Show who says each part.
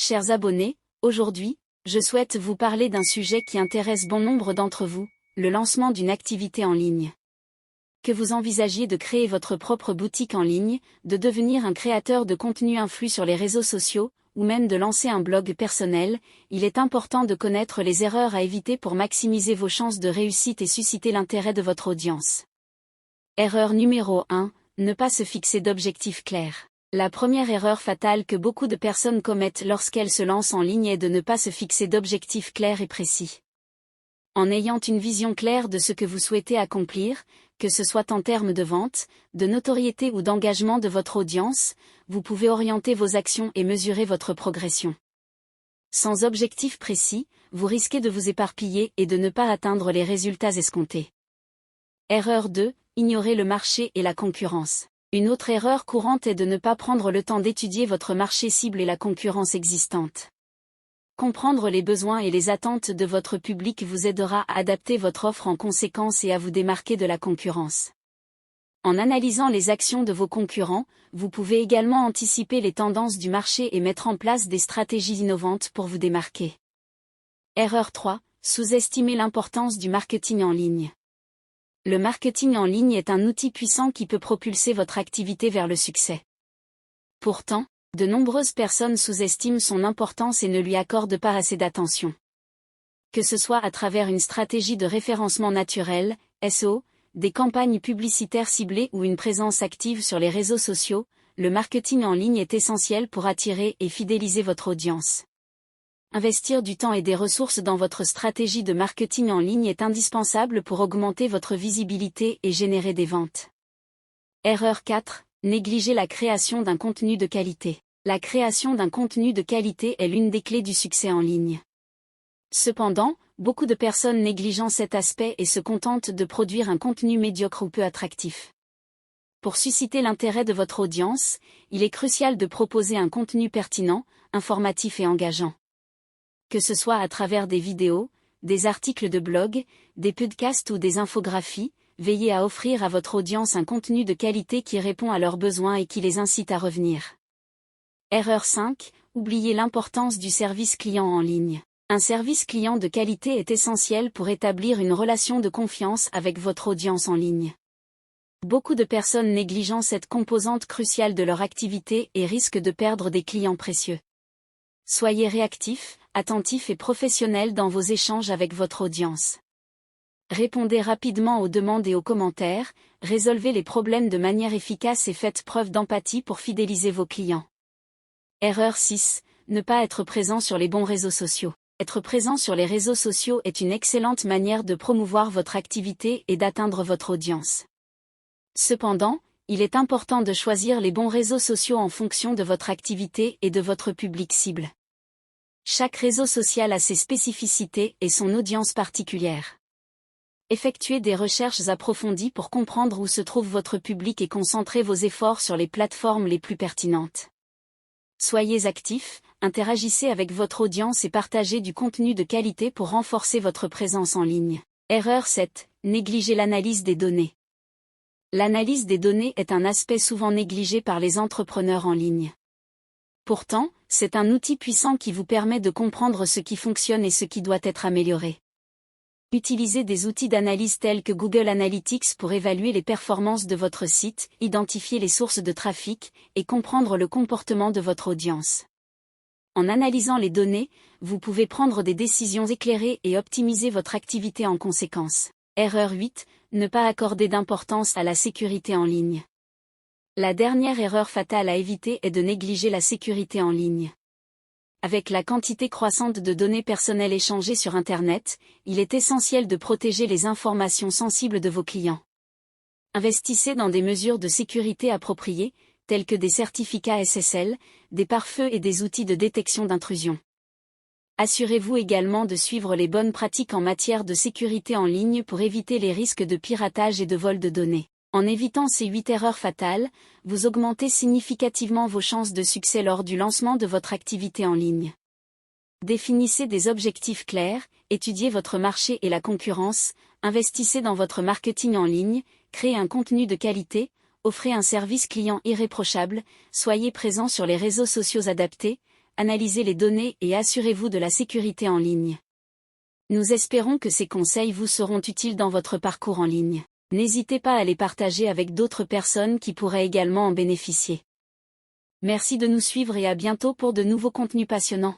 Speaker 1: Chers abonnés, aujourd'hui, je souhaite vous parler d'un sujet qui intéresse bon nombre d'entre vous, le lancement d'une activité en ligne. Que vous envisagiez de créer votre propre boutique en ligne, de devenir un créateur de contenu influent sur les réseaux sociaux, ou même de lancer un blog personnel, il est important de connaître les erreurs à éviter pour maximiser vos chances de réussite et susciter l'intérêt de votre audience. Erreur numéro 1, ne pas se fixer d'objectifs clairs. La première erreur fatale que beaucoup de personnes commettent lorsqu'elles se lancent en ligne est de ne pas se fixer d'objectifs clairs et précis. En ayant une vision claire de ce que vous souhaitez accomplir, que ce soit en termes de vente, de notoriété ou d'engagement de votre audience, vous pouvez orienter vos actions et mesurer votre progression. Sans objectif précis, vous risquez de vous éparpiller et de ne pas atteindre les résultats escomptés. Erreur 2, ignorer le marché et la concurrence. Une autre erreur courante est de ne pas prendre le temps d'étudier votre marché cible et la concurrence existante. Comprendre les besoins et les attentes de votre public vous aidera à adapter votre offre en conséquence et à vous démarquer de la concurrence. En analysant les actions de vos concurrents, vous pouvez également anticiper les tendances du marché et mettre en place des stratégies innovantes pour vous démarquer. Erreur 3, sous-estimer l'importance du marketing en ligne. Le marketing en ligne est un outil puissant qui peut propulser votre activité vers le succès. Pourtant, de nombreuses personnes sous-estiment son importance et ne lui accordent pas assez d'attention. Que ce soit à travers une stratégie de référencement naturel, SEO, des campagnes publicitaires ciblées ou une présence active sur les réseaux sociaux, le marketing en ligne est essentiel pour attirer et fidéliser votre audience. Investir du temps et des ressources dans votre stratégie de marketing en ligne est indispensable pour augmenter votre visibilité et générer des ventes. Erreur 4, négliger la création d'un contenu de qualité. La création d'un contenu de qualité est l'une des clés du succès en ligne. Cependant, beaucoup de personnes négligent cet aspect et se contentent de produire un contenu médiocre ou peu attractif. Pour susciter l'intérêt de votre audience, il est crucial de proposer un contenu pertinent, informatif et engageant. Que ce soit à travers des vidéos, des articles de blog, des podcasts ou des infographies, veillez à offrir à votre audience un contenu de qualité qui répond à leurs besoins et qui les incite à revenir. Erreur 5, oubliez l'importance du service client en ligne. Un service client de qualité est essentiel pour établir une relation de confiance avec votre audience en ligne. Beaucoup de personnes négligent cette composante cruciale de leur activité et risquent de perdre des clients précieux. Soyez réactif, attentif et professionnel dans vos échanges avec votre audience. Répondez rapidement aux demandes et aux commentaires, résolvez les problèmes de manière efficace et faites preuve d'empathie pour fidéliser vos clients. Erreur 6, ne pas être présent sur les bons réseaux sociaux. Être présent sur les réseaux sociaux est une excellente manière de promouvoir votre activité et d'atteindre votre audience. Cependant, il est important de choisir les bons réseaux sociaux en fonction de votre activité et de votre public cible. Chaque réseau social a ses spécificités et son audience particulière. Effectuez des recherches approfondies pour comprendre où se trouve votre public et concentrez vos efforts sur les plateformes les plus pertinentes. Soyez actifs, interagissez avec votre audience et partagez du contenu de qualité pour renforcer votre présence en ligne. Erreur 7, négligez l'analyse des données. L'analyse des données est un aspect souvent négligé par les entrepreneurs en ligne. Pourtant, c'est un outil puissant qui vous permet de comprendre ce qui fonctionne et ce qui doit être amélioré. Utilisez des outils d'analyse tels que Google Analytics pour évaluer les performances de votre site, identifier les sources de trafic, et comprendre le comportement de votre audience. En analysant les données, vous pouvez prendre des décisions éclairées et optimiser votre activité en conséquence. Erreur 8, ne pas accorder d'importance à la sécurité en ligne. La dernière erreur fatale à éviter est de négliger la sécurité en ligne. Avec la quantité croissante de données personnelles échangées sur Internet, il est essentiel de protéger les informations sensibles de vos clients. Investissez dans des mesures de sécurité appropriées, telles que des certificats SSL, des pare-feux et des outils de détection d'intrusion. Assurez-vous également de suivre les bonnes pratiques en matière de sécurité en ligne pour éviter les risques de piratage et de vol de données. En évitant ces 8 erreurs fatales, vous augmentez significativement vos chances de succès lors du lancement de votre activité en ligne. Définissez des objectifs clairs, étudiez votre marché et la concurrence, investissez dans votre marketing en ligne, créez un contenu de qualité, offrez un service client irréprochable, soyez présent sur les réseaux sociaux adaptés, analysez les données et assurez-vous de la sécurité en ligne. Nous espérons que ces conseils vous seront utiles dans votre parcours en ligne. N'hésitez pas à les partager avec d'autres personnes qui pourraient également en bénéficier. Merci de nous suivre et à bientôt pour de nouveaux contenus passionnants.